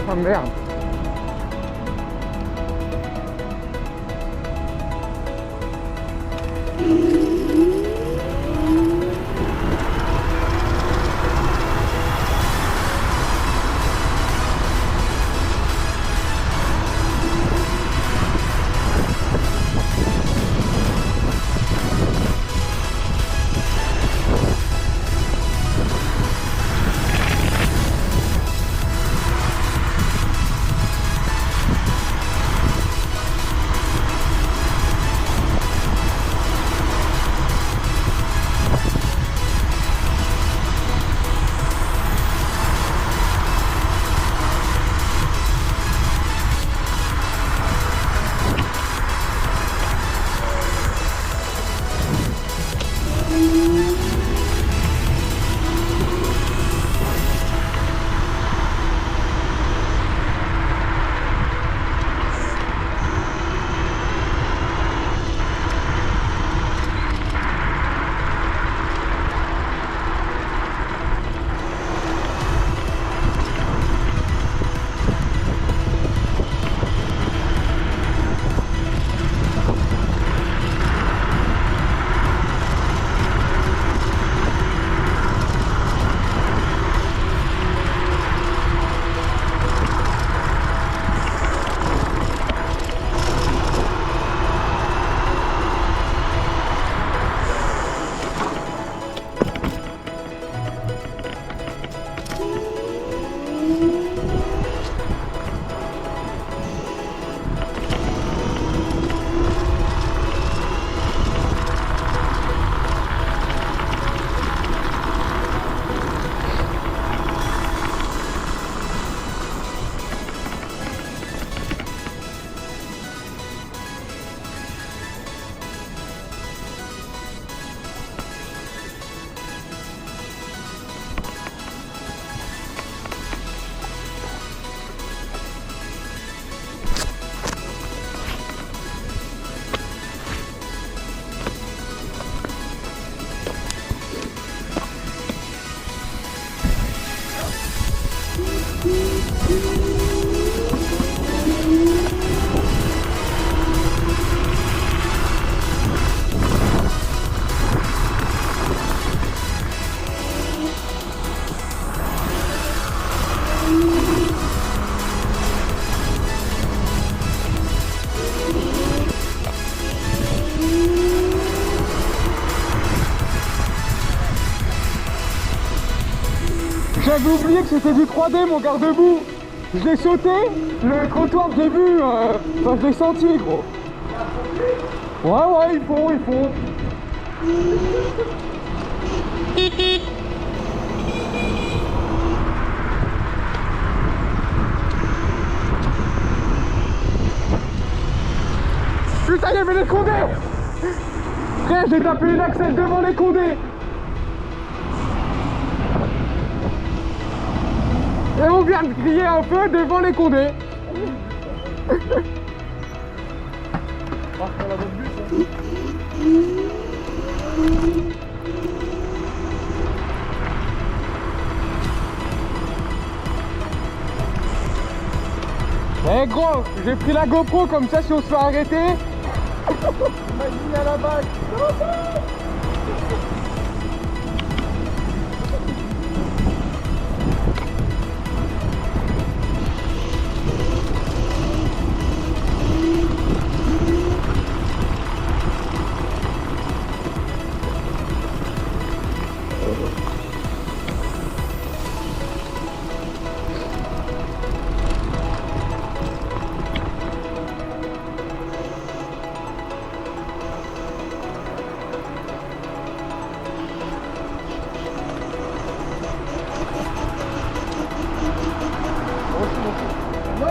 Ah merde. J'avais oublié que c'était du 3D mon garde-boue. Je l'ai sauté, le trottoir que j'ai vu, enfin je l'ai senti gros. Ouais, ils font. Putain, il y avait les Condés. Frère, j'ai tapé une axelle devant les Condés. Et on vient de crier un peu devant les Condés. Eh gros, j'ai pris la GoPro comme ça si on se fait arrêter. Imagine à la balle.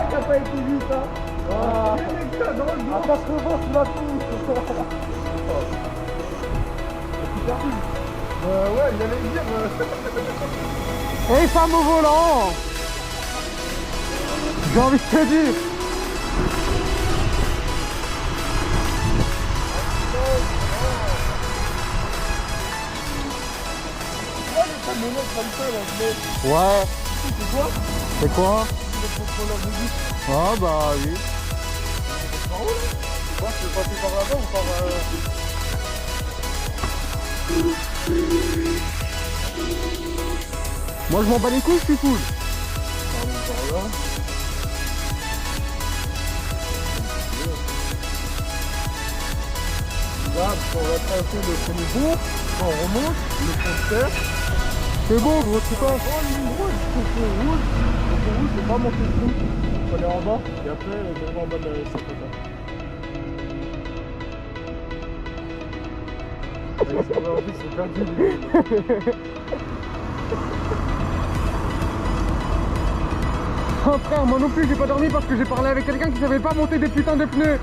Qui a pas été vite hein. Ah, à 80 tu la pousse. Ouais, il allait dire. Et femme au volant. J'ai envie de te dire. Ouais. C'est quoi? C'est quoi? le contrôleur du bus. Ah bah oui. Par où là? Moi je peux passer par là-bas ou par... Moi je m'en bats les couilles, je suis full. Par là. Là, on va traverser le premier bourg, on remonte, le pont de terre. C'est bon, gros, tu passes. Oh, ligne rouge, le pont rouge. Le pont rouge, c'est pas monter le trou. Il faut aller en bas, et après, on va en bas de la cette en plus, c'est perdu. Oh frère, moi non plus j'ai pas dormi parce que j'ai parlé avec quelqu'un qui savait pas monter des putains de pneus. Ouais,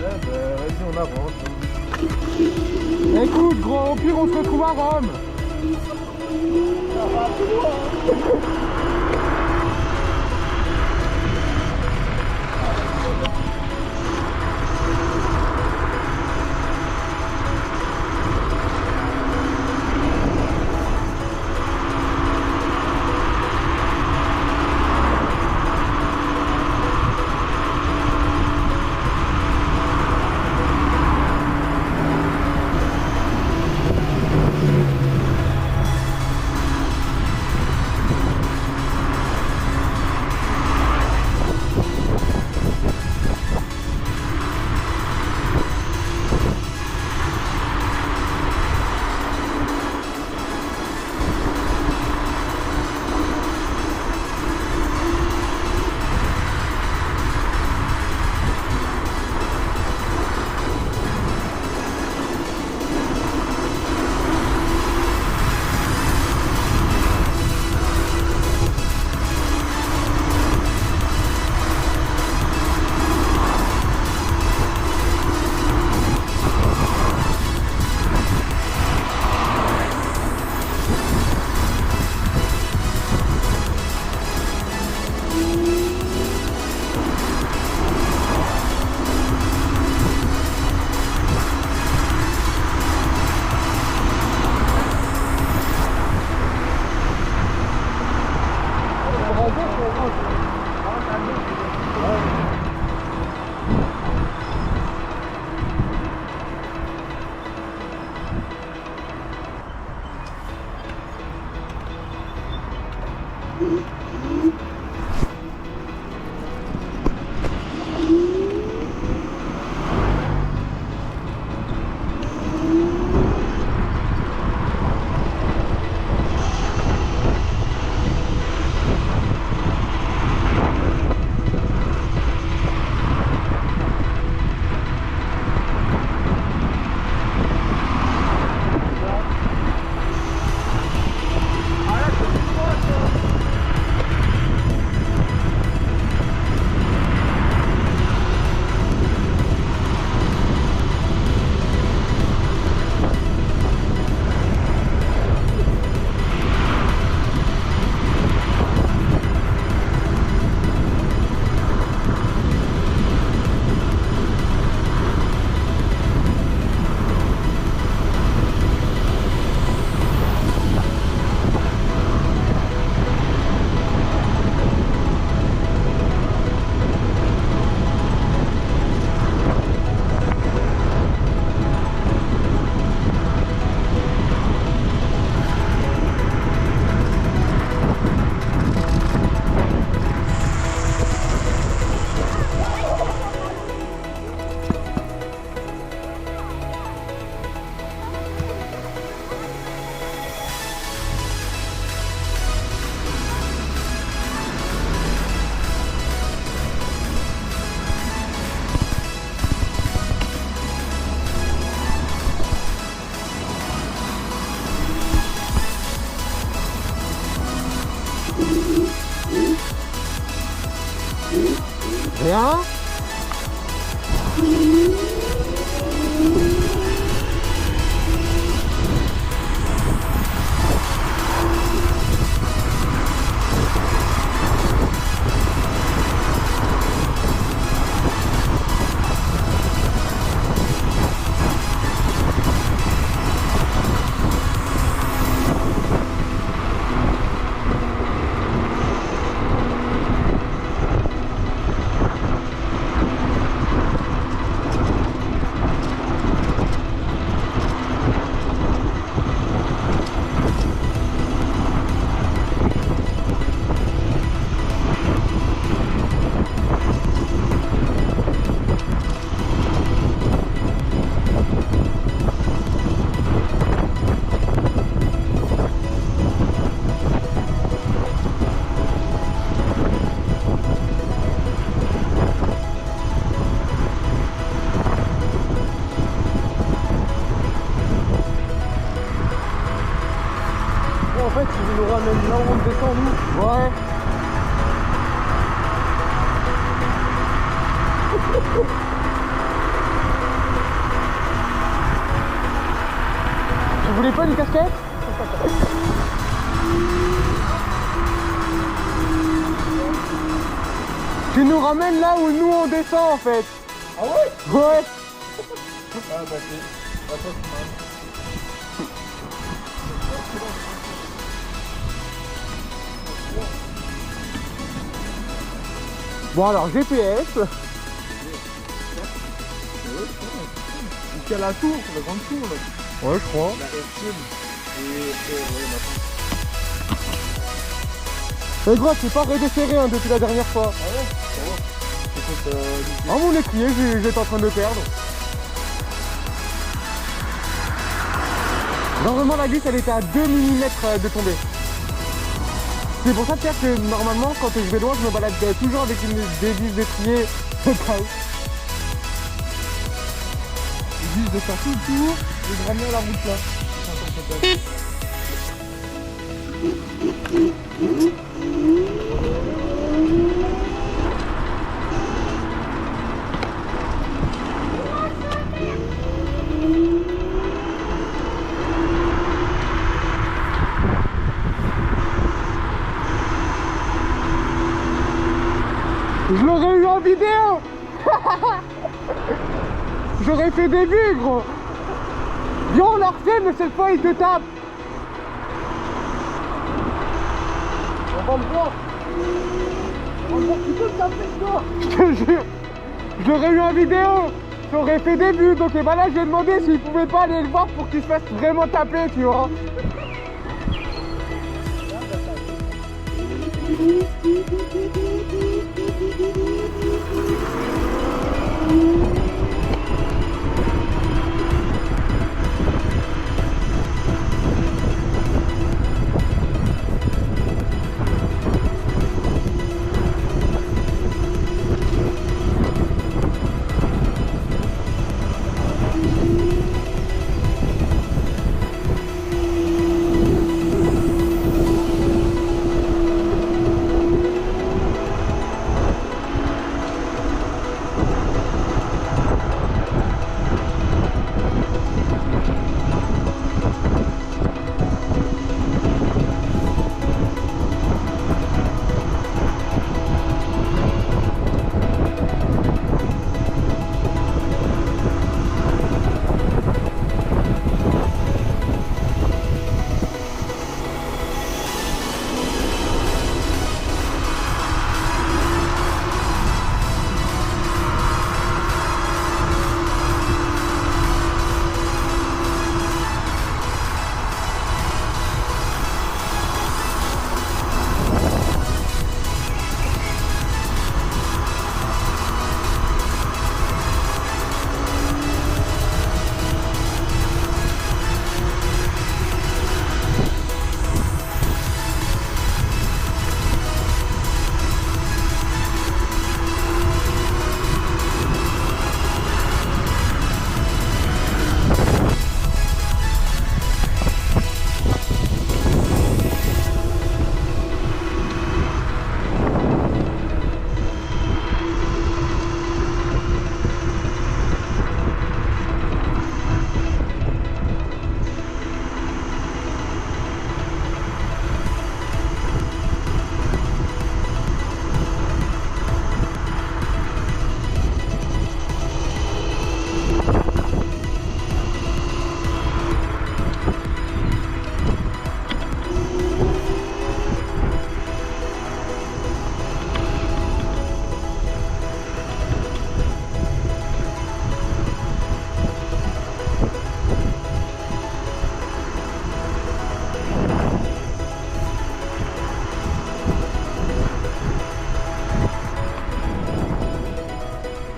bah vas-y, on avance. Écoute gros, au pire on se retrouve à Rome. Rien. fait, ils nous ramènent là où on descend, nous. Ouais. Vous voulez pas une casquette? Tu nous ramènes là où nous on descend en fait. Ah ouais? Ouais. Ah bah c'est... Attends, c'est mal. Bon alors GPS. Jusqu'à la tour, la grande tour là. Ouais je crois. La RCM. Ouais, maintenant. Mais gros c'est pas redesserré hein, depuis la dernière fois. Ah ouais? Ça va. Écoute, Oh mon étrier j'étais en train de le perdre. Normalement la glisse elle était à 2 mm de tomber. C'est pour ça Pierre que normalement quand je vais loin je me balade toujours avec des vis d'étrier au cas où. ils disent de faire tout le tour et de ramener la route là. Je l'aurais eu en vidéo. J'aurais fait des vues gros. Viens on la refait mais cette fois il te tape. On va le voir. On va le voir, tu peux le taper toi. Je te jure. Je l'aurais eu en vidéo. J'aurais fait des vues. Donc et bah là j'ai demandé s'il pouvait pas aller le voir pour qu'il se fasse vraiment taper tu vois.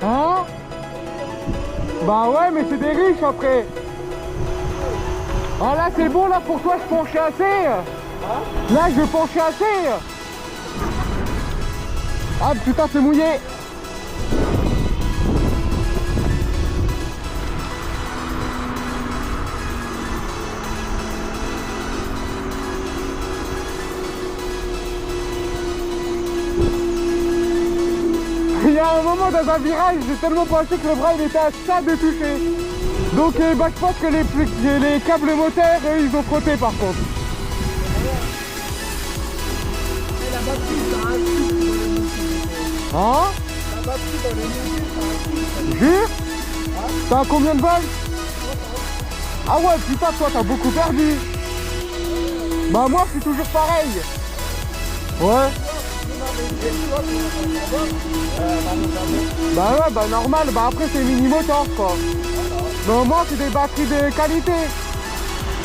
Hein? Bah ouais, mais c'est des riches après. Ah là, c'est bon, là, pour toi, je penchais assez. Là, je penchais assez. Ah putain, c'est mouillé. moment dans un virage, j'ai tellement pensé que le bras il était à ça de toucher. Donc bah, je pense que les câbles moteurs, eux, ils ont frotté par contre. Et la batterie, ça a un truc dans les montées. Hein? La batterie dans les montées, ça a un truc. Jure? T'as combien de balles? Ah ouais, putain, toi t'as beaucoup perdu. Bah moi c'est toujours pareil. Ouais. Bah ouais, bah normal, bah après c'est mini-moteur quoi. Mais au moins c'est des batteries de qualité.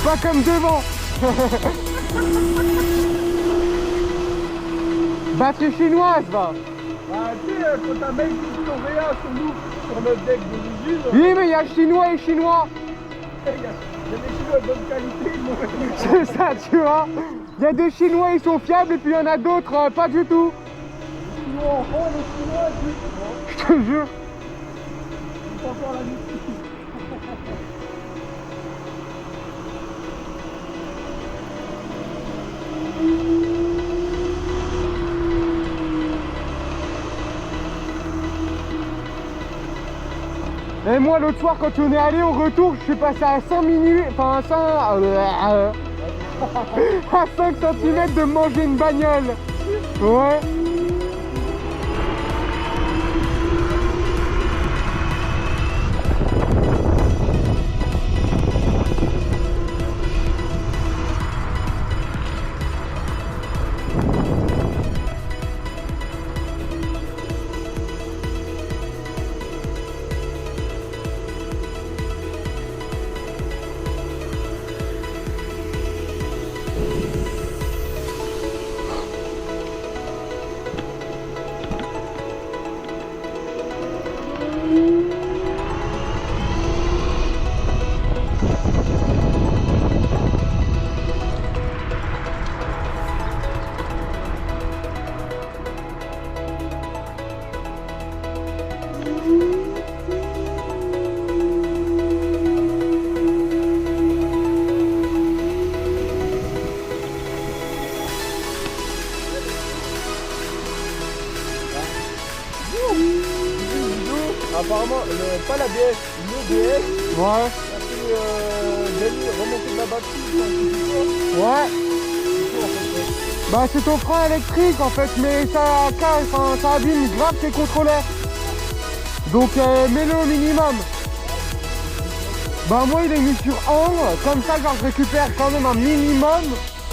Pas comme devant. Batterie chinoise va. Bah tu sais, quand un mec dit coréen sur nous, sur notre deck de l'usine, Oui mais il y a chinois et chinois. il y a des chinois de bonne qualité, ils m'ont C'est ça tu vois. Il y a des chinois ils sont fiables et puis il y en a d'autres pas du tout. Les chinois enfants, les chinois, Je te jure. ils sont encore la nuit. Et moi l'autre soir quand on est allé au retour, je suis passé à 100 minutes, enfin à 100, à 5 cm de manger une bagnole. Ouais. Apparemment, pas la BS, l'EBS, Ouais. ça fait gagner, remonter de la batterie, Ouais. Bah c'est ton frein électrique en fait, mais ça casse, enfin, ça abîme grave tes contrôleurs. Donc mets-le au minimum. Bah moi il est mis sur 1, comme ça genre je récupère quand même un minimum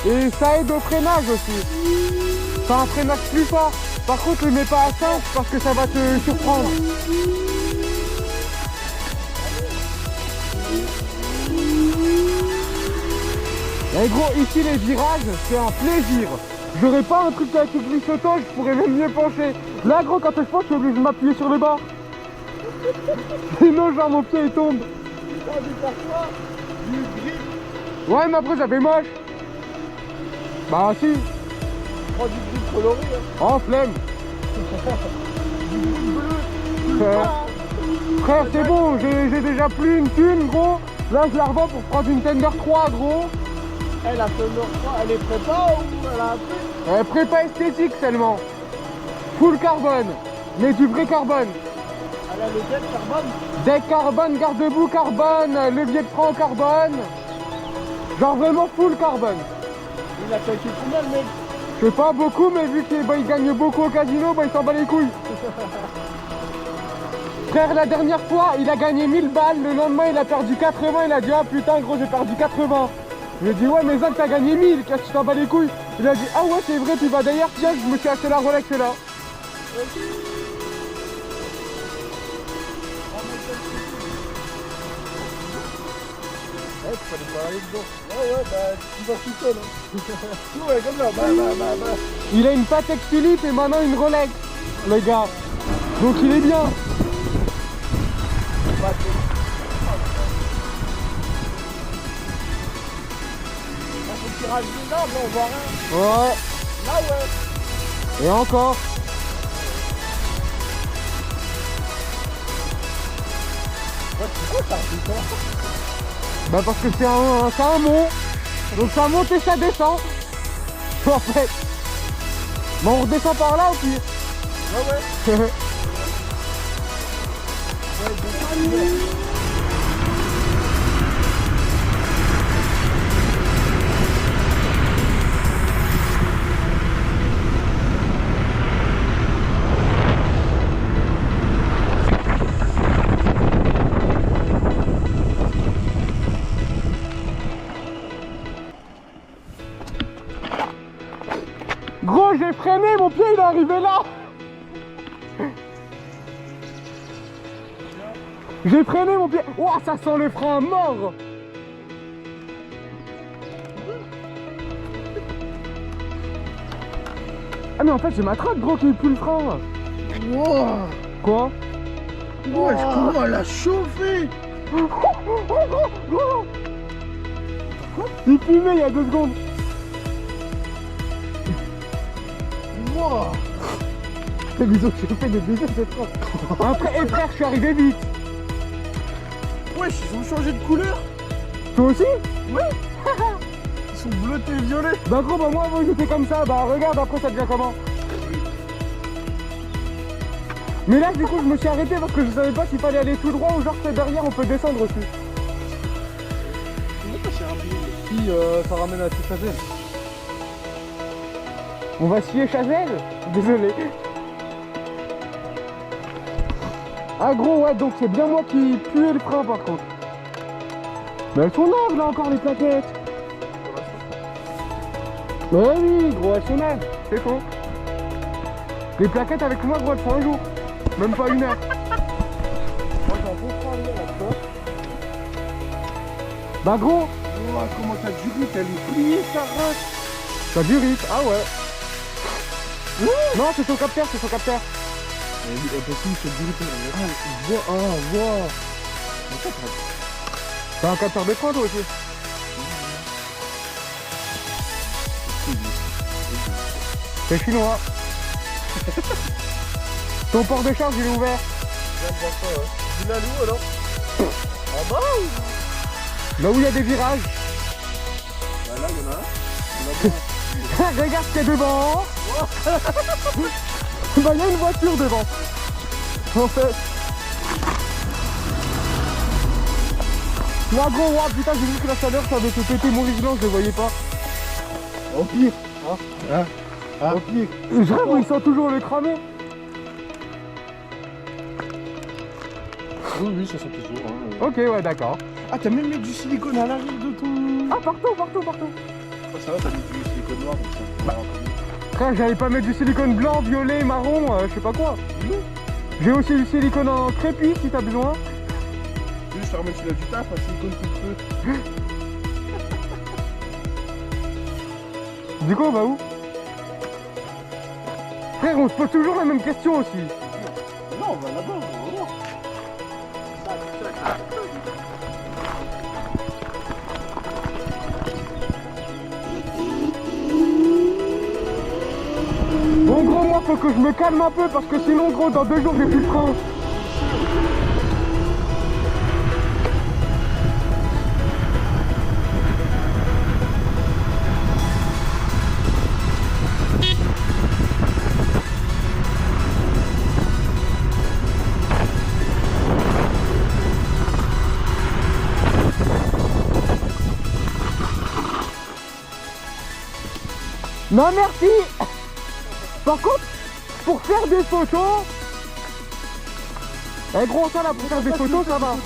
et ça aide au freinage aussi. C'est un freinage plus fort. Par contre le mets pas à 5 parce que ça va te surprendre. Et gros, ici les virages, c'est un plaisir. J'aurais pas un truc avec le glissotage, je pourrais même mieux pencher. Là gros, quand je penche, je suis obligé de m'appuyer sur le bas. Sinon genre mon pied il tombe. Quand du parfois, du grip, Ouais mais après ça fait moche. Bah si. prends du grip coloré, hein. Oh flemme. Frère c'est bon, j'ai déjà plus une thune gros. Là je la revends pour prendre une Tender 3 gros. Elle a Thunder 3, elle est prépa ou elle a un truc? Prépa esthétique seulement. Full carbone. Mais du vrai carbone. Elle a le jet carbone. Deck carbone, garde-boue carbone, levier de frein carbone. Genre vraiment full carbone. Il a calculé combien le mec? Je sais pas beaucoup, mais vu qu'il il gagne beaucoup au casino, bah il s'en bat les couilles. Frère, la dernière fois, il a gagné 1000 balles, le lendemain il a perdu 80, il a dit ah putain gros j'ai perdu 80. Je lui ai dit ouais mais Zach t'as gagné 1000, qu'est-ce que tu t'en bats les couilles? Il a dit ah ouais c'est vrai, puis bah d'ailleurs tiens je me suis acheté la Rolex là. Ouais, tu fallait pas aller dedans. Ouais, bah tu vas tout seul. Hein. Ouais, comme là, bah. Il a une Patek Philippe et maintenant une Rolex, le gars. Donc il est bien. Bah, faut que tu rases des arbres, là, on voit rien. Ouais. Là, ouais. Et encore. Ouais, pourquoi t'as fait ça? Bah parce que c'est un mont. Donc ça monte et ça descend. En fait. Bon on redescend par là ou pire. Ouais. Gros, j'ai freiné, mon pied il est arrivé là. J'ai freiné mon pied. Oh, ça sent le frein à mort. Ah mais en fait j'ai ma traque gros qui pue le frein. Wow. Quoi? Wesh, comment elle a chauffé? Gros. Il fumait il y a 2 secondes. Wow. Ils ont chauffé des dizaines de fois. Après, et frère, je suis arrivé vite. Wesh, ils ont changé de couleur. Toi aussi? Ils sont bleutés et violets. Bah gros, bah moi avant ils étaient comme ça. Bah regarde, après ça devient comment? Mais là du coup je me suis arrêté parce que je savais pas s'il fallait aller tout droit ou genre c'est derrière on peut descendre aussi. Si ça ramène à toute Chazelle. On va scier Chazelle? Désolé. Ah gros ouais donc c'est bien moi qui puais le frein par contre. Mais elles sont neuves là encore les plaquettes. Ouais oui gros elles sont neuves, c'est faux. Les plaquettes avec moi gros elles font un jour. Même pas 1 heure. Moi j'en comprends rien là-dedans. Bah gros. Oh, comment t'as du rythme, elle est pliée sa race. T'as du rythme, ah ouais. Non c'est son capteur, c'est son capteur. T'as un capteur d'écran toi aussi. C'est chinois. Ton port de charge il est ouvert. Je viens de voir ça, ouais. Tu l'as où alors? En bas ou? Là où il y a des virages. Bah là il y en a un. Regarde ce qu'il y a devant. Bah il y a une voiture devant. En fait. Là gros, wow, putain j'ai vu que la chaleur ça avait fait péter mon vigilant, je le voyais pas. Au pire. Au pire. Je rêve où il sent toujours le cramé. Oui, ça sent toujours. Hein. Ok ouais d'accord. Ah, t'as même mis du silicone à l'arrière de ton... Ah partout. Oh, ça va, t'as mis du silicone noir, donc ça va encore. Frère j'allais pas mettre du silicone blanc, violet, marron, je sais pas quoi. J'ai aussi du silicone en crépi si t'as besoin. Tu veux je te remets celui-là du taf, un silicone tout feu. Du coup on va où? Frère on se pose toujours la même question aussi. Non, on va là-bas, on va voir. Bon gros moi faut que je me calme un peu parce que sinon gros dans 2 jours j'ai plus de frein. Non merci. Par contre, pour faire des photos... Eh gros ça là, pour faire des photos ça va.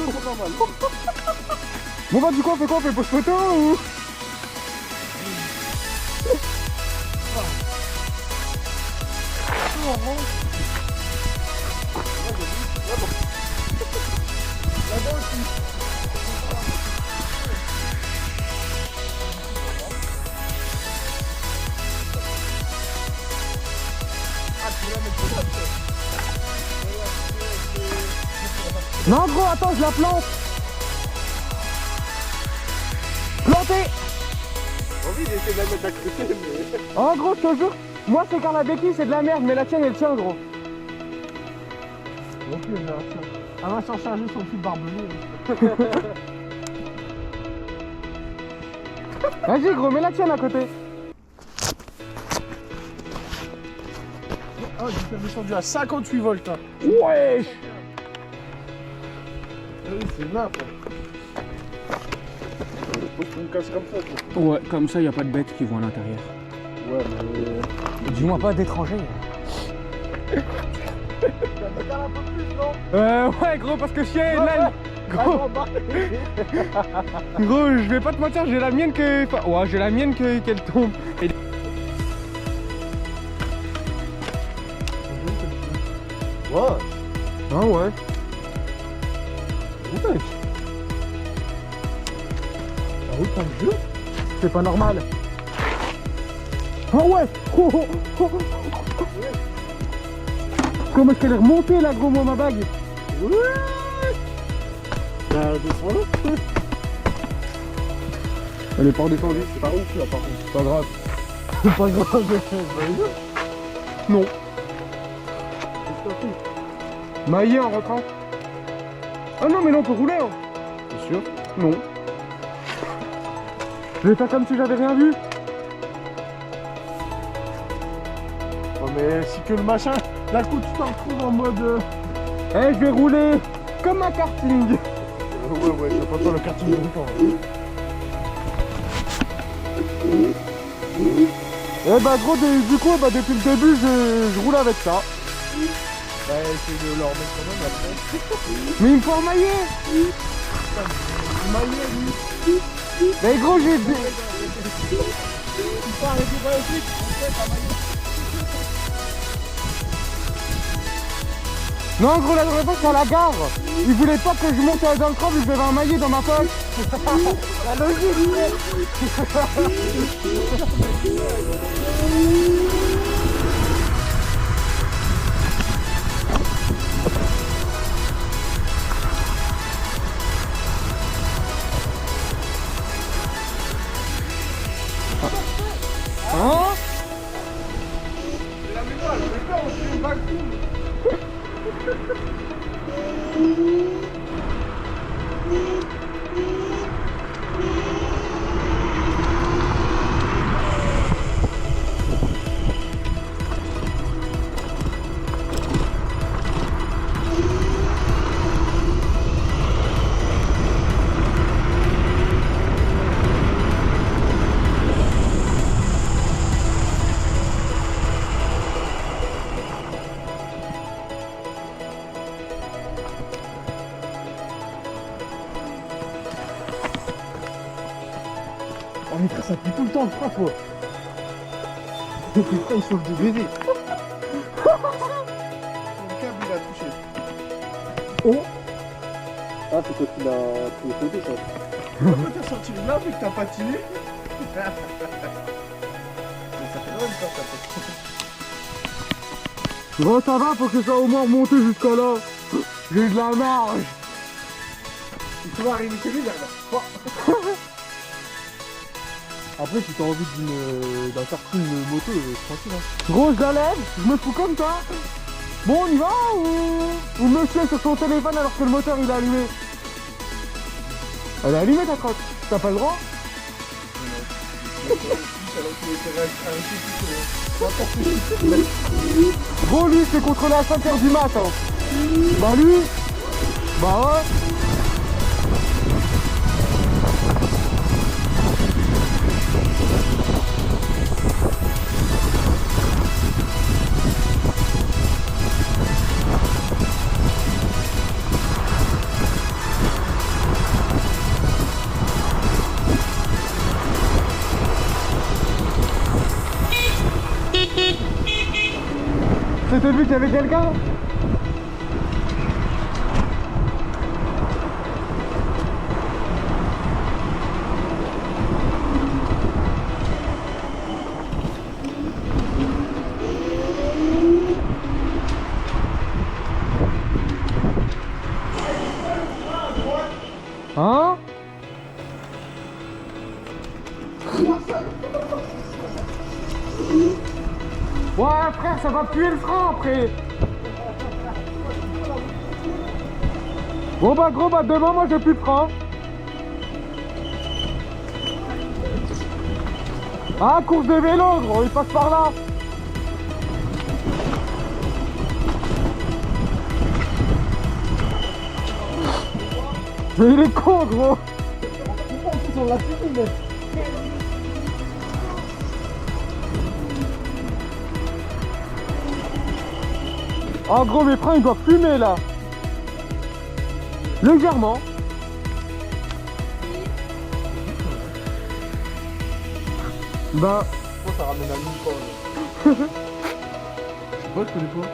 Bon bah du coup on fait quoi? On fait pose photo ou... Là-bas aussi. Non gros attends je la plante. Planté. Envie d'essayer de la mettre à côté, mais... En gros je te jure, moi c'est quand la béquille c'est de la merde mais la tienne elle tient gros. Ok, on verra ça. Elle va s'en charger son fil barbelé. Vas-y gros mets la tienne à côté. Oh, j'ai descendu à 58 volts. Hein. Wesh. Oui, c'est une nappe. Faut une casse comme ça, quoi. Ouais, comme ça, il n'y a pas de bêtes qui vont à l'intérieur. Ouais, mais... Du moins pas d'étrangers. Regarde un peu plus, non? Ouais, gros, parce que chien, là, gros, gros, je vais pas te mentir, j'ai la mienne que... Enfin, ouais, j'ai la mienne qu'elle tombe. Et... Ouais. Ah ouais. Ça roule comme jeu. C'est pas normal. Ah ouais. Oh, oh, oh, oh. Comment est-ce qu'elle est remontée là, gros, moi, ma bague? Ouais. Bah, descends-le. Elle est pas redescendue. C'est pas ouf, là, par contre. Pas grave. C'est pas grave. Non. Maillé en rentrant. Ah non, mais là on peut rouler. Hein. T'es sûr? Non. Je vais faire comme si j'avais rien vu. Oh, mais si que le machin, d'un coup tu t'en retrouves en mode... Eh, je vais rouler comme un karting. Ouais, c'est pas toi le karting longtemps. Eh bah gros, du coup, bah, depuis le début, je roule avec ça. Bah, essaye de leur mettre quand même après. Mais il me faut un maillet. Mais gros, j'ai... Non, gros, la dernière fois, c'est à la gare. Ils voulaient pas que je monte dans le train, vu que j'avais un maillet dans ma poche. La logique. Hein? Oh mais frère, ça pue tout le temps, je crois, quoi. Putain, il sauve du baiser. Le câble, il a touché. Oh. Ah, c'est toi qui l'as sauté, ça. Pourquoi t'as sorti le lave et que t'as patiné? Mais ça fait longtemps que t'as patiné. Bon, ça va, faut que ça soit au moins remonté jusqu'à là. J'ai de la marge. Tu vas arriver chez lui, là. Après, si t'as envie d'un karting moto, tranquille. Hein. Gros, je la lève, je me fous comme ça. Bon, on y va ou monsieur est sur son téléphone alors que le moteur il est allumé? Elle est allumée ta crotte, t'as pas le droit? Gros, lui, c'est contrôlé à 5h du matin. Bah lui, bah ouais. C'était vu qu'il y avait quelqu'un? Hein? Ouais frère, ça va puer le frein après. Bon bah gros, bah demain moi j'ai plus de frein. Ah, course de vélo gros, il passe par là. Mais il est con, gros. En plus, on l'a fini, mec. Oh, gros, mes freins, ils doivent fumer, là. Légèrement. Bah... Pourquoi ça ramène à 1000 fois, là? Je sais pas, je connais pas.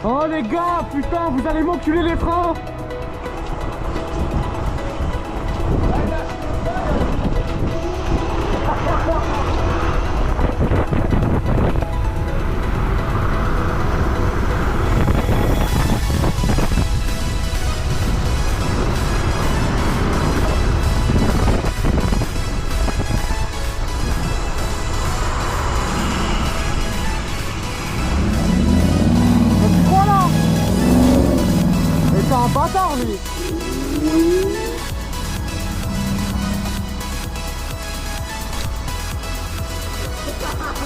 Oh les gars, putain, vous allez m'enculer les freins. Un bâtard lui.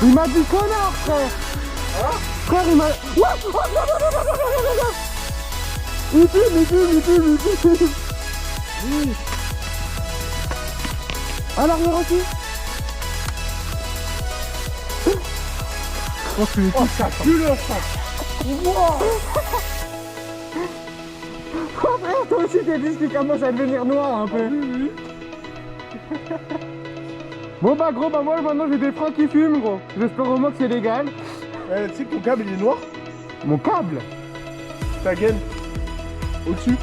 Il m'a dit connard, frère. Frère, il m'a... Ouais. Oh, non, non, non, non, non, non, non. Il fume. Oui. À l'arrière aussi. Oh, ça pue le sac. Oh frère, toi aussi tes disques qui commencent à devenir noirs un peu. Bon bah gros, bah moi maintenant j'ai des freins qui fument, gros. J'espère au moins que c'est légal. Tu sais que ton câble il est noir? Mon câble? Ta gaine au-dessus?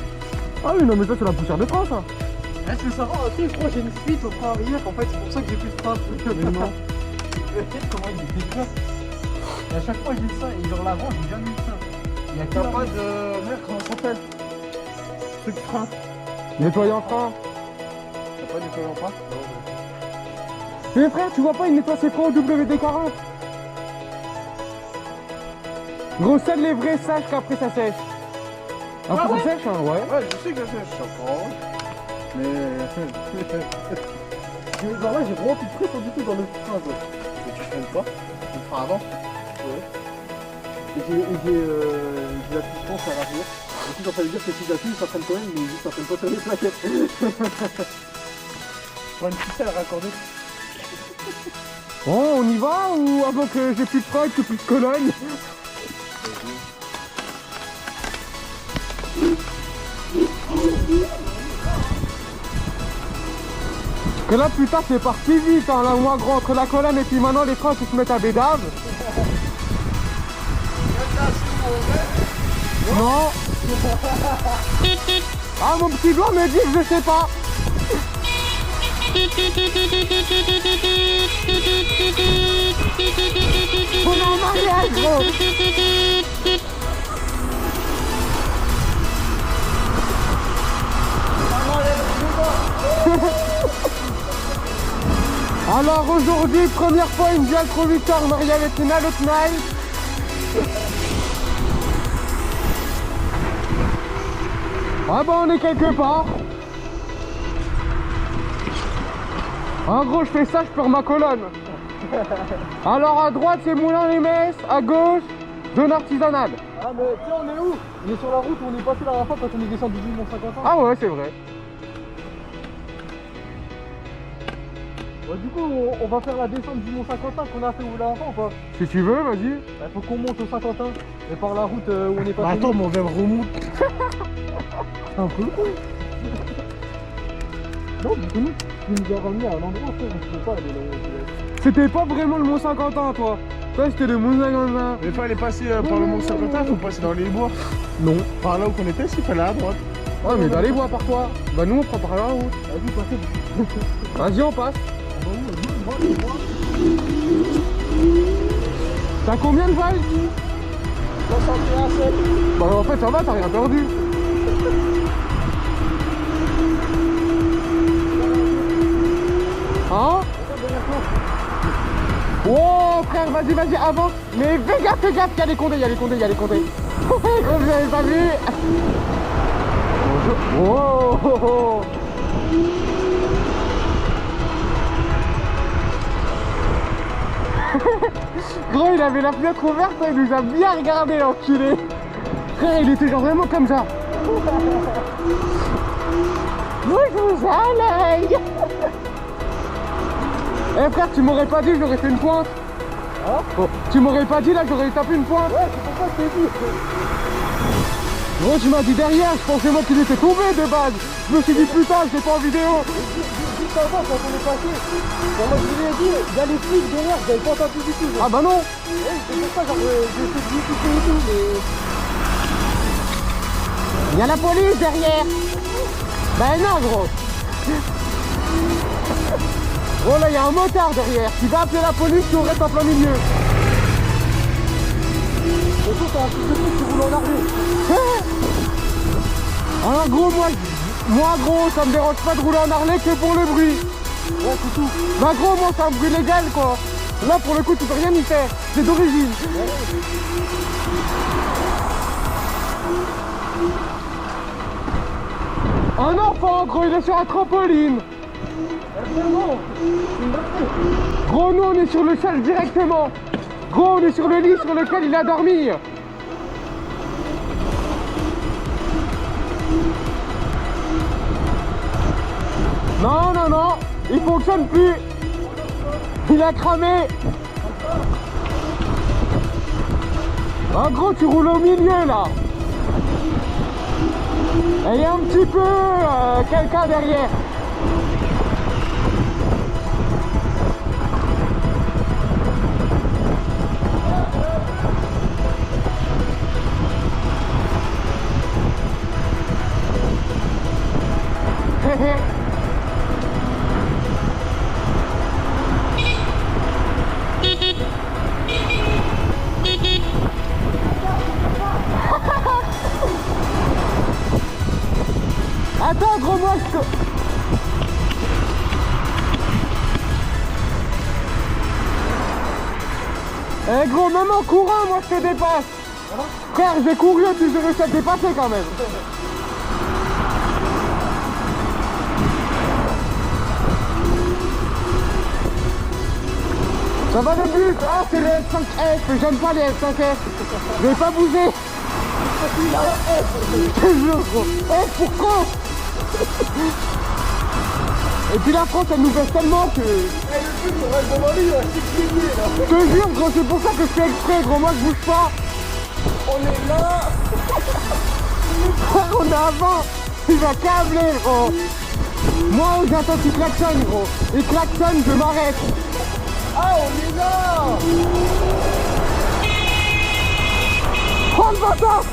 Ah oui, non mais ça c'est la poussière de frein, ça. Ah, tu veux savoir un truc? Je crois que j'ai une fuite au frein arrière, en fait c'est pour ça que j'ai plus de frein. Mais non. Comment il est dégueulasse. Et à chaque fois j'ai ça, et genre l'avant j'ai jamais eu ça. Il y a pas de... Merde, comment ça s'appelle? Truc frein. Nettoyant frein. T'as pas nettoyant frein? Mais frère, tu vois pas, il nettoie ses freins au WD-40. Gros, celle les vrais sachent qu'après ça sèche. Après ça sèche, hein, ouais. Ouais, je sais que ça sèche, je comprends. Mais... genre là, j'ai vraiment plus de pression du tout dans le frein, quoi. Mais tu freines pas? Tu freins avant? Ouais. Et j'ai la puissance à l'arrière. Du coup, ça veut dire que si j'appuie, ça freine quand même, mais juste ça freine pas sur les plaquettes. Je prends une ficelle raccordée. Bon, on y va ou avant que j'ai plus de frein, que plus de colonne? Que là putain c'est parti vite hein, là moi gros entre la colonne et puis maintenant les freins qui se mettent à bédave. Non. Ah mon petit doigt me dit que je sais pas. On est en mariage gros. Alors aujourd'hui, première fois une Dial Pro Victor mariée avec une Alot 9. Ah bah on est quelque part. En gros je fais ça, je perds ma colonne. Alors à droite c'est Moulin les Messes, à gauche, zone artisanale. Ah mais tu sais on est où? On est sur la route où on est passé la dernière fois quand on est descendu du Mont Saint-Quentin. Ah ouais c'est vrai. Bah, du coup on va faire la descente du Mont Saint-Quentin qu'on a fait où là-avant ou pas? Si tu veux, vas-y. Bah, faut qu'on monte au Saint-Quentin et par la route où on est passé. Bah, attends, mais on vient de remonter. C'est un peu con. Non, du coup, tu nous as ramené à un endroit, frère, on ne pouvait pas aller là. C'était pas vraiment le Mont Saint-Quentin toi. Toi c'était le Mont Saint-Quentin. Mais il fallait passer par le Mont Saint-Quentin, faut passer dans les bois. Non. Par là où on était, il fallait à droite. Ouais mais dans les bois par toi. Bah nous on prend par la route. Vas-y, passez. Vas-y on passe. T'as combien de balles? 61,7. Bah en fait ça va, t'as rien perdu. Hein? Oh frère, vas-y, avance. Mais fais gaffe, il y a les condés, il y a les condés. Gros, vous avez pas vu? Oh, oh, oh. Gros, il avait la fenêtre ouverte, il nous a bien regardé, l'enculé. Frère, il était genre vraiment comme ça. Moi, je vous allègue. Eh frère, tu m'aurais pas dit, j'aurais fait une pointe. Hein? Oh, tu m'aurais pas dit, là, j'aurais tapé une pointe. Ouais, c'est pour ça que je t'ai dit. Gros, tu m'as dit derrière, je pensais moi qu'il était tombé de base. Je me suis dit, putain, je l'ai pas en vidéo. Juste avant, quand on est passé, quand moi je lui ai dit, il y a les flics derrière, j'avais pas entendu du tout. Ah bah non. Ouais, c'est pour ça, genre, j'ai essayé de l'écouter et tout, mais... Il y a la police derrière. Ben non, gros. Oh là, il y a un motard derrière. Tu vas appeler la police, tu restes en plein milieu. Surtout, t'as un fils de pute qui roule en arrière. Alors gros, moi gros, ça me dérange pas de rouler en Harley que pour le bruit. Ouais, c'est tout. Bah gros, moi c'est un bruit légal quoi. Là pour le coup, tu peux rien y faire. C'est d'origine. Un enfant, gros, il est sur la trampoline. Vraiment, Gros, nous on est sur le sol directement. Gros, on est sur le lit sur lequel il a dormi. Non, non, non, il fonctionne plus. Il a cramé. En gros, tu roules au milieu là. Et il y a un petit peu quelqu'un derrière. Attends, gros, moi je te... Eh gros, même en courant, moi je te dépasse. Frère, j'ai couru et puis j'ai réussi à te dépasser quand même. Ça va le bus? Ah, c'est le F5F, j'aime pas les F5F. Je vais pas bouger. Je te jure, gros. F pour con. Et puis la France, elle nous baisse tellement que... Je te jure, gros, c'est pour ça que je fais exprès, gros. Moi, je bouge pas. on est là. On est avant. Il va câbler, gros. Moi, j'attends qu'il klaxonne, gros. Il klaxonne, je m'arrête. Ah, on est là. Prends le bâtard.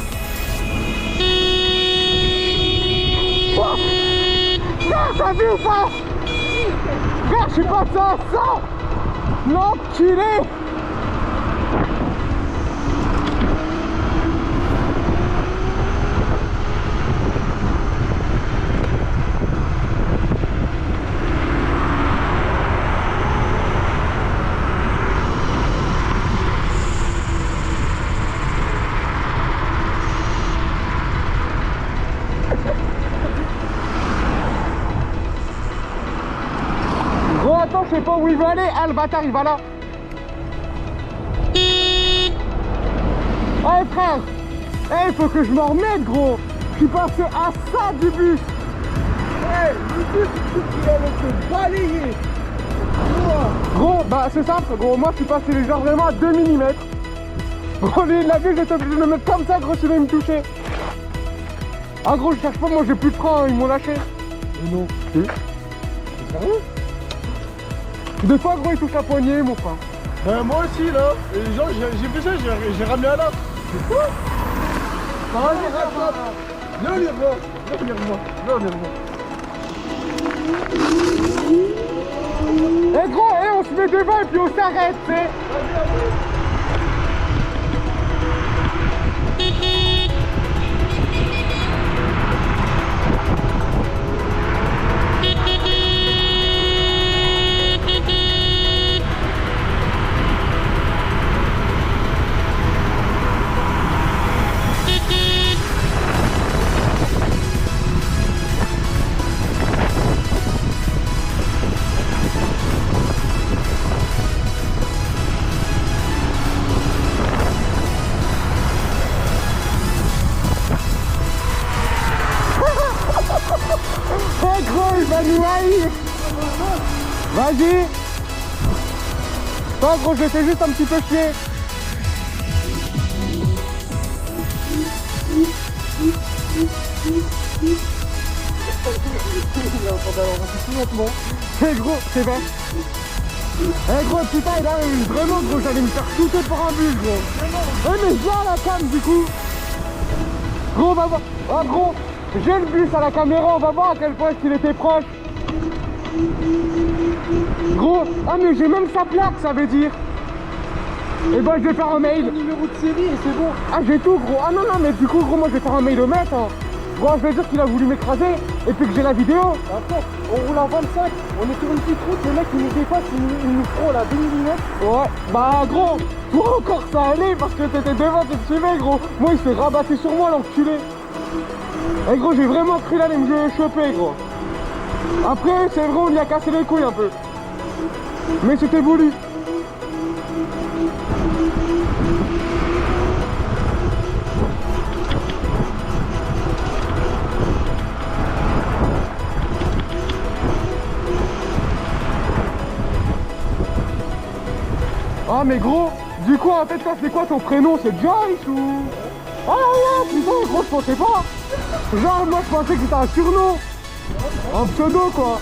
Oh. Frère, t'as vu ça? Frère, je suis passé à 100. L'enculé. Gros, attends, je sais pas où il veut aller. Ah, le bâtard, il va là. Ouais, frère. Il faut que je m'en remette, gros. Je suis passé à ça du bus. Hey, le bus, il allait te balayer. Gros, bah c'est simple, gros. Moi, je suis passé genre vraiment à 2 mm. Gros, la vue, j'étais obligé de me mettre comme ça, gros, sinon il me touchait. Ah, gros, je cherche pas, moi, j'ai plus de frein, ils m'ont lâché. Non. Si. T'es sérieux? Des fois, gros, il touche la poignée, mon frein. Ben moi aussi là, et genre j'ai fait ça, j'ai ramené à l'arbre. C'est quoi? Vas-y, rattrape. Viens, on y revoit. Viens, on y revoit. Viens, on y revoit. Eh gros, on se met devant et puis on s'arrête, tu sais. va nous haïr. Vas-y. Toi gros, je fais juste un petit peu chier. C'est gros, c'est vrai. Eh gros, putain, là, vraiment gros, j'allais me faire shooter par un bus gros. Eh mais viens à la cam du coup. Gros, on va voir. Ah gros, j'ai le bus à la caméra, on va voir à quel point il était proche. Gros, ah mais j'ai même sa plaque, ça veut dire. Et ben je vais faire un mail. Le numéro de série et c'est bon. Ah j'ai tout gros. Ah non non mais du coup gros moi je vais faire un mail au maître. Hein. Gros je vais dire qu'il a voulu m'écraser et puis que j'ai la vidéo. Attends, on roule en 25, on est sur une petite route, le mec il nous dépasse, il nous frôle à 2 mm. Ouais, bah gros, toi encore ça allait parce que t'étais devant, t'es suivi gros. Moi il s'est rabattu sur moi l'enculé. Et gros j'ai vraiment cru là me choper gros. Après c'est vrai on lui a cassé les couilles un peu. Mais c'était voulu. Ah mais gros, du coup en fait toi c'est quoi ton prénom? C'est Joyce ou... Ah ouais putain gros je pensais pas. Genre moi je pensais que c'était un surnom. Un pseudo quoi.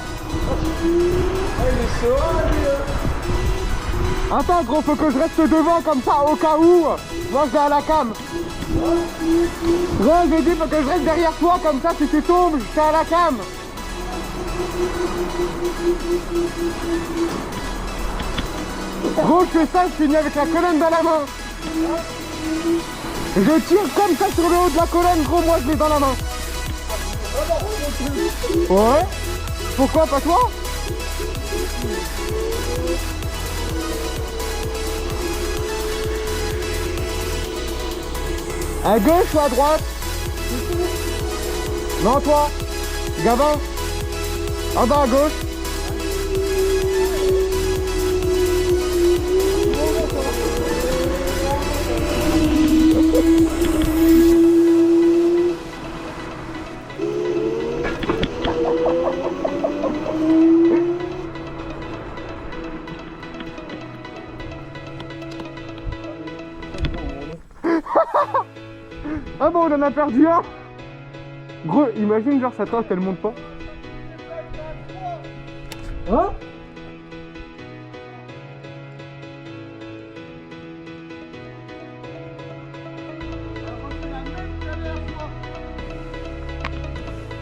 Attends gros faut que je reste devant comme ça au cas où. Moi je vais à la cam. Ouais j'ai dit faut que je reste derrière toi comme ça si tu tombes, je suis à la cam. Gros, je fais ça, je finis avec la colonne dans la main. Je tire comme ça sur le haut de la colonne, gros, moi je l'ai dans la main. Ouais. Pourquoi pas toi? À gauche ou à droite? Non, toi. Gabin. En bas à gauche. Ah bon, on en a perdu un. Gros, imagine genre ça tente, elle monte pas. Hein?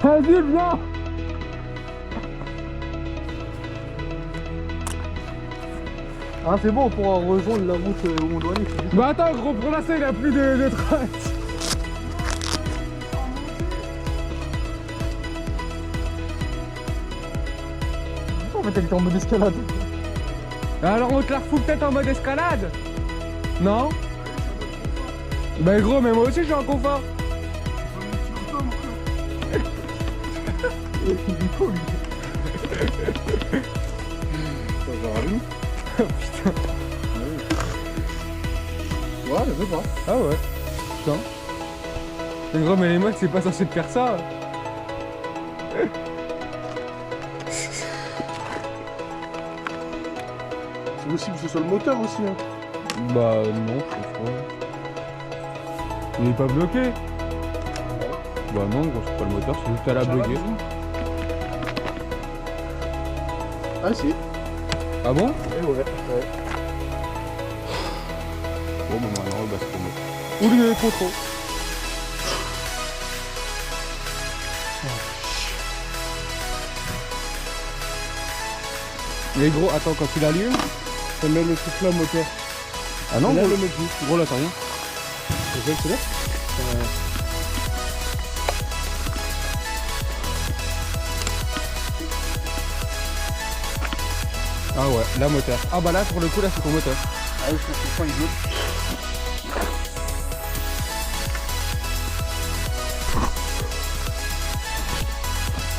Vas-y, viens. Ah c'est bon, on pourra rejoindre la route où on doit aller. Bah attends gros, pour l'instant il a plus de traces. En fait elle était en mode escalade. Alors on te la refout peut-être en mode escalade? Non? Bah gros, mais moi aussi je suis en confort. Oh putain. Ouais, je sais pas. Ah ouais. Putain. Mais gros, mais les mecs c'est pas censé te faire ça. C'est possible que ce soit le moteur aussi. Hein. Bah non, je pense pas. Il est pas bloqué. Bah non gros, c'est pas le moteur, c'est juste à la bloquer. Ah si. Ah bon? Eh ouais. Bon bah maintenant on va se remettre. Ou lui trop trop. Mais gros, attends, quand il allume, Ça met le truc là moteur. ah non Là, gros, le mec dit. gros là t'as rien. C'est là. Ah ouais, la moteur. Ah bah là pour le coup là c'est ton moteur. Ah oui, je pense que il veut.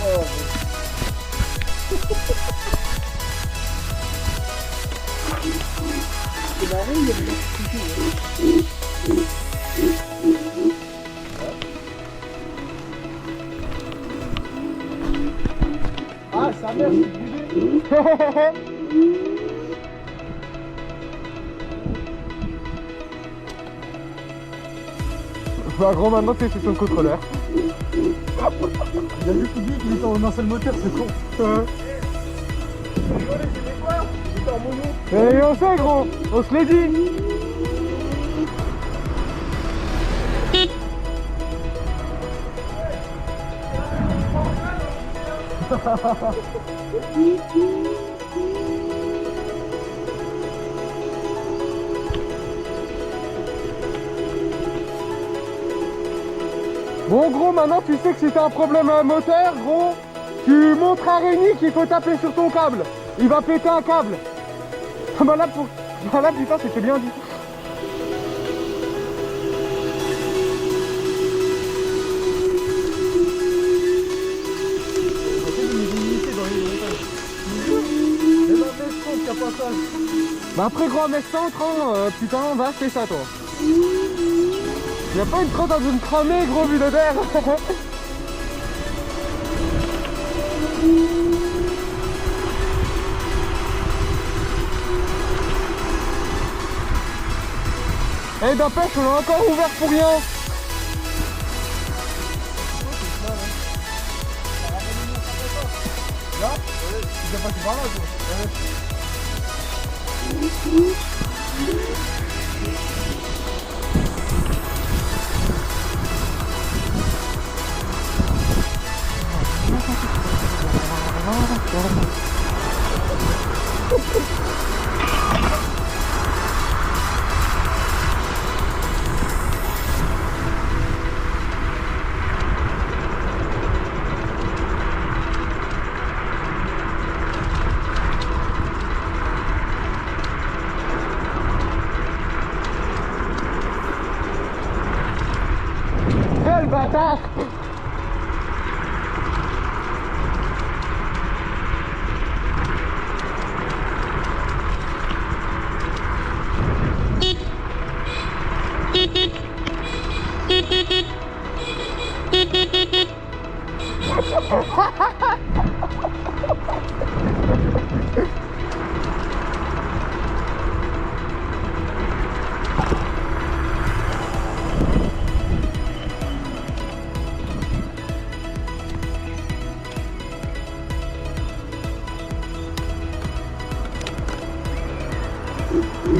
Oh, c'est marrant, il y a des Ah, Ta mère, Bah gros, maintenant tu es sur le contrôleur. il a juste oublié qu'il était en un seul moteur, c'est con. J'étais en mono. Et on sait gros, on se l'est dit. Bon gros, maintenant tu sais que si t'as un problème moteur, gros, tu montres à Rémi qu'il faut taper sur ton câble. Il va péter un câble. Bah là putain, c'était bien dit. Bah après gros, mec centre, putain, on va acheter ça toi. Y'a pas une crotte dans une cramée gros vu de terre. Eh d'empêche, on l'a encore ouvert pour rien. Là, tu dois passer par là, toi. Quel bâtard!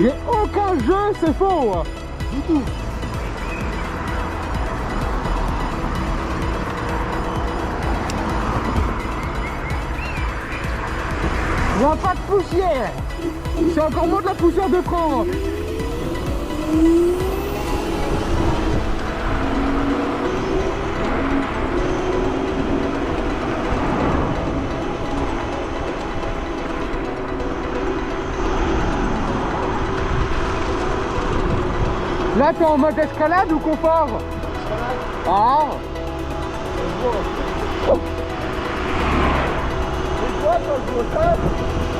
J'ai aucun jeu, c'est faux! Du tout! Il n'y a pas de poussière! C'est encore moins de la poussière de France! Là, t'es en mode escalade ou confort? Ah! Et toi, quand je me tape,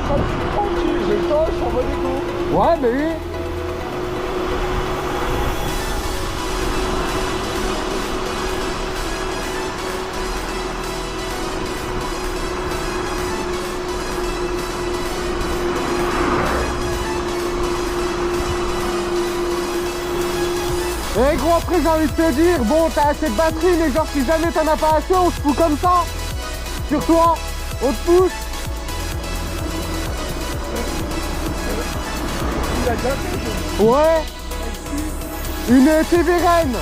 quand je suis tranquille, j'ai le temps, je suis en mode égo. Ouais, mais oui! Et gros, après j'ai envie de te dire, bon t'as assez de batterie, mais genre si jamais t'en as pas assez, on se fout comme ça sur toi, on te pousse. Il a déjà fait, Ouais. Une TVRN.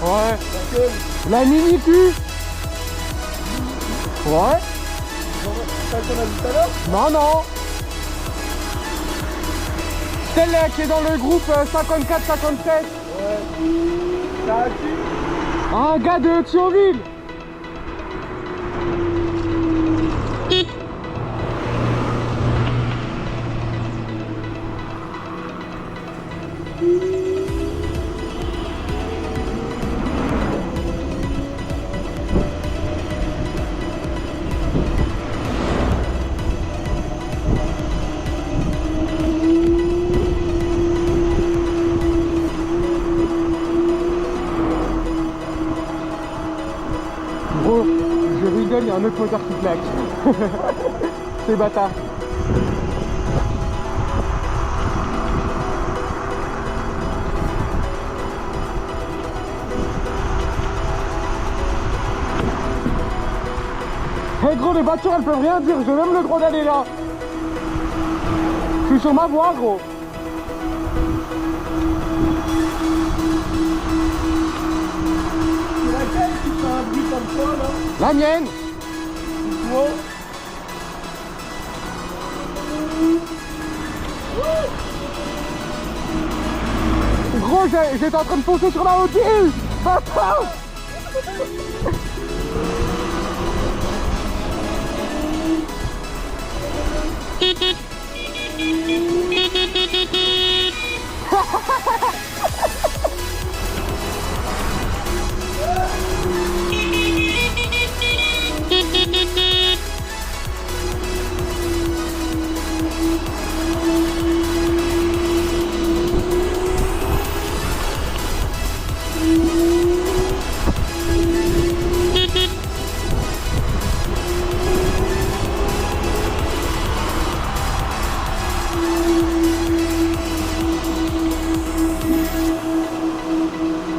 Ouais. laquelle? La mini Q. Ouais. Celle qu'on a vu tout à l'heure? Non, non. Celle qui est dans le groupe 54-57. Ouais. T'as un qui? Un gars de Thionville. Gros, je rigole, il y a un autre moteur qui claque. C'est bâtard. Hey gros, les voitures elles peuvent rien dire, j'ai même le droit d'aller là. Je suis sur ma voie gros. C'est laquelle qui fait un bruit comme ça là? La mienne. Wow. Gros, j'étais en train de foncer sur la haute île. Attends.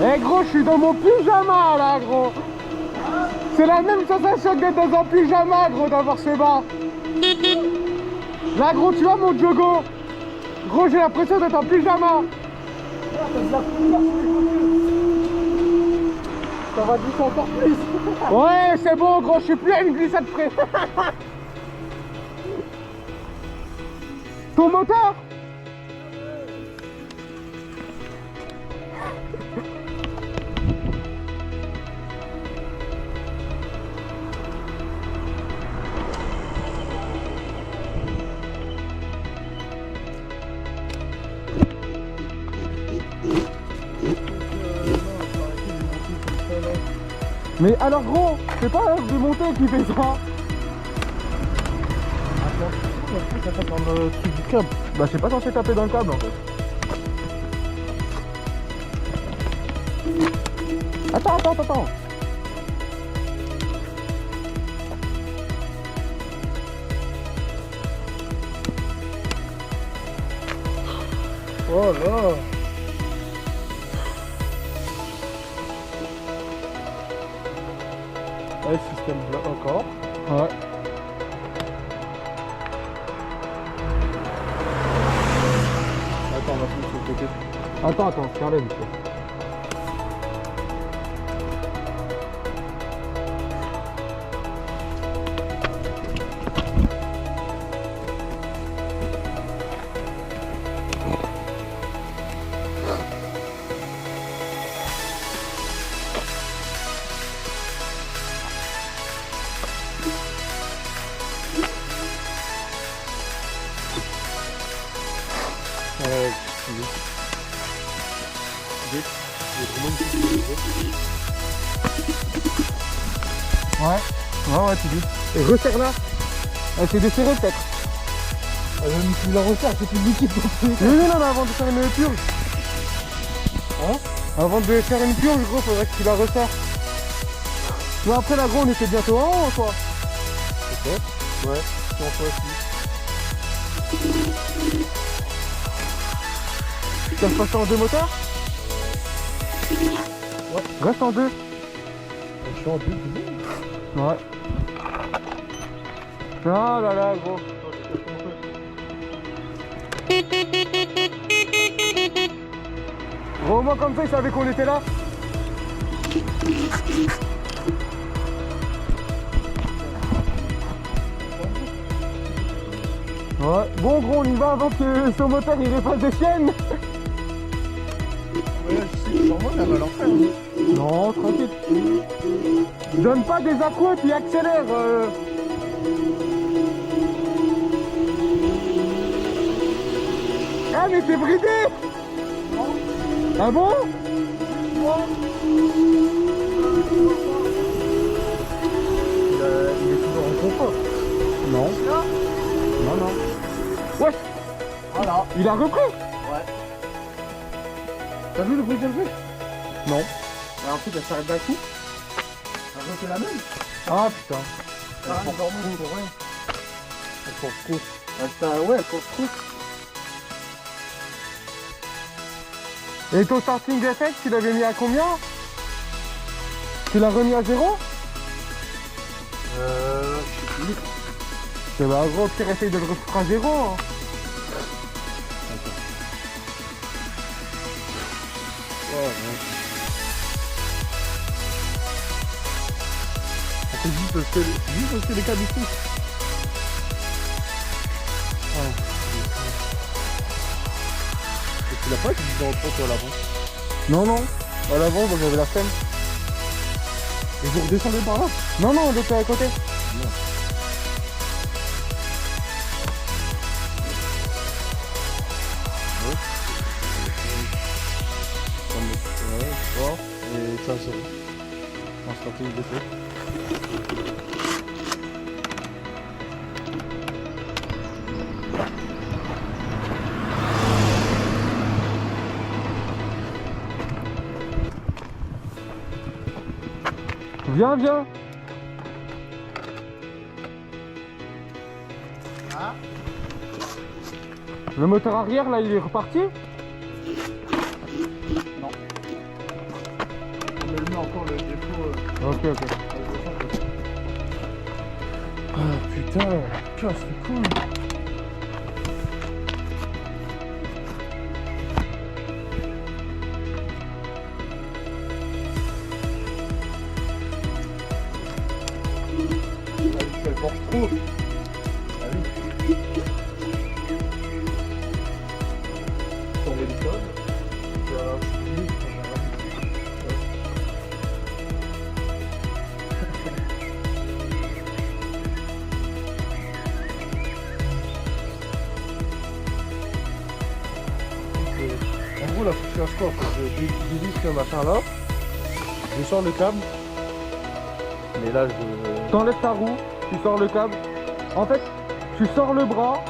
Eh gros, je suis dans mon pyjama là gros. C'est la même sensation que d'être dans un pyjama gros, d'avoir ce bas. Là gros, tu vois mon jogo. Gros, j'ai l'impression d'être en pyjama. Ça va glisser encore plus. Ouais, c'est bon gros, je suis plus à une glissade près. Ton moteur? Mais alors gros, c'est pas l'heure de monter qui fait ça. Attends, ça tape dans le truc du câble. Bah c'est pas censé taper dans le câble en fait. Attends. Oh là. Ouais, système là encore. Ouais. Attends, on va se mettre sur le côté. Attends, c'est enlève. Ouais, tu dis. Et resserre là. C'est desserré peut-être. Tu la resserres, c'est plus liquide. Non, avant de faire une purge. Hein? Avant de faire une purge, gros, faudrait que tu la resserres. Mais après la gros, on était bientôt en haut, quoi. Peut-être. Ouais, si on fait aussi. Tu vas passer en deux moteurs? Ouais. Reste en deux. Je suis en deux, c'est bon. Ouais. Ah là là, gros. Gros, au moins comme ça, ils savaient qu'on était là. Ouais. Bon, gros, on y va avant que son moteur il refasse des chiennes. Ouais, je sais, sûrement, elle va l'en faire. Non, tranquille. Donne pas des accros puis accélère. Ah mais t'es bridé. Ah bon? Il est toujours en confort. Non. Non. Ouais. Voilà. Il a repris. Ouais. T'as vu le bruit qu'elle fait? Non. Alors, en fait, elle s'arrête d'un coup. C'est la même. Ah putain. Elle s'en fout pour rien. Elle s'en fout. Ouais, elle s'en fout. Et ton starting effect, tu l'avais mis à combien? Tu l'as remis à 0? Je sais plus. C'est bah gros, pire essaye de le refaire à 0. Hein. C'est juste parce que les câbles ici. Et tu l'as pas utilisé en trop à l'avant? Non, non. À l'avant, moi j'avais la flemme. Et vous redescendez par là? Non, non, on était à côté. Non. Ouais, et ça, c'est en starting de fait. Viens, viens. Ah. Le moteur arrière, là, il est reparti? Non. On a mis encore le défaut. Ok, ok. Ah putain, c'est cool. Elle penche trop. Ah oui. Tomber le sol. En gros, là, faut que je fasse quoi? Faut que je dévisse le machin là. Je sors le câble. Mais là, je. T'enlèves ta roue, tu sors le câble. En fait, tu sors le bras,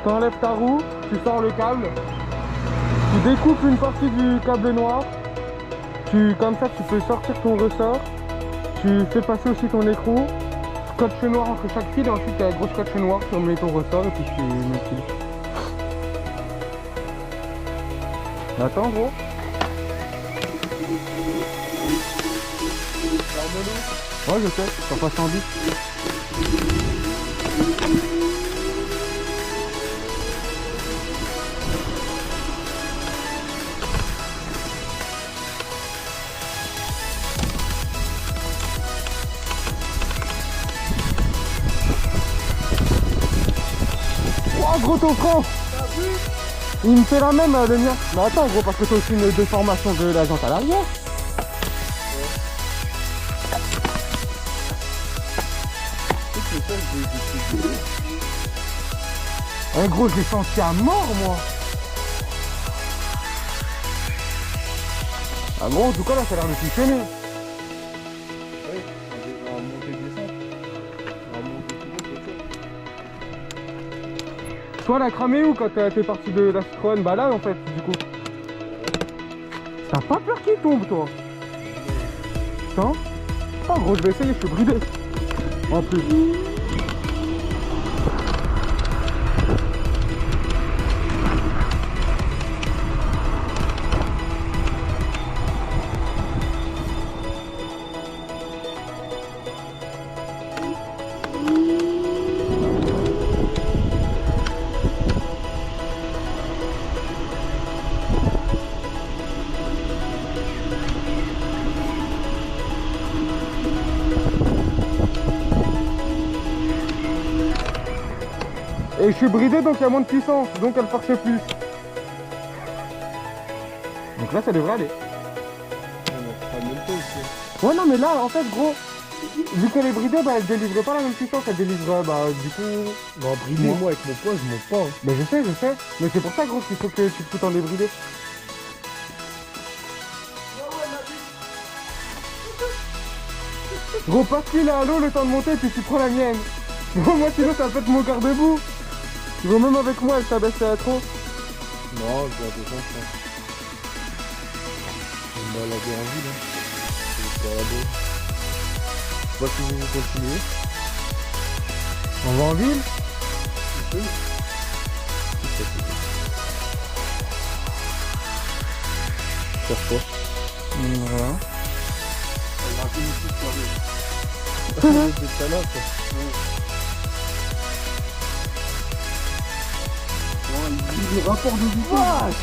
t'enlèves ta roue, tu sors le câble. Tu découpes une partie du câble noir. Comme ça, tu peux sortir ton ressort. Tu fais passer aussi ton écrou. Scotch noir entre chaque fil et ensuite, tu as un gros scotch noir, tu remets ton ressort et puis tu mets le fil. Attends, gros. Ouais, je sais, ça passe en 10. Oh, gros, ton frein! Il me fait la même, le mien. Mais attends, gros, parce que t'as aussi une déformation de la jante à l'arrière. Eh gros, je l'ai senti à mort, moi. Ah bon, en tout cas, là, ça a l'air de fonctionner. Oui, on va monter et descendre. On va monter tout le monde, Toi, elle a cramé où quand t'es parti de la Citroën? Bah là, en fait, du coup. T'as pas peur qu'il tombe, toi? Putain. Oh, gros, je vais essayer, je suis bridé. En plus. Et je suis bridé, donc il y a moins de puissance, donc elle force plus. Donc là, ça devrait aller. Ouais, non, mais là, en fait, gros, vu qu'elle est bridée, bah, elle délivre pas la même puissance, elle délivre, bah, du coup... Non, bridé, moi, avec mon poids, je monte pas. Hein. Bah, je sais. Mais c'est pour ça, gros, qu'il faut que tu te foutes en débridé. Gros, passe-lui là à l'eau le temps de monter, puis tu prends la mienne. Gros, moi, sinon, ça pète mon garde-boue. Gros, même avec moi, elle s'abaisse à trop. Non, je vais descendre, je pense. Je vais me balader en ville, hein. C'est pas la bonne. sais pas si vous continuez. On va en ville? Oui. Faire quoi? Voilà. On a fini tout sur C'est ça là, quoi. Bon, il dit le rapport de vitesse.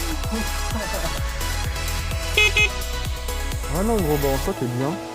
Ah non, gros, bah en soi, t'es bien.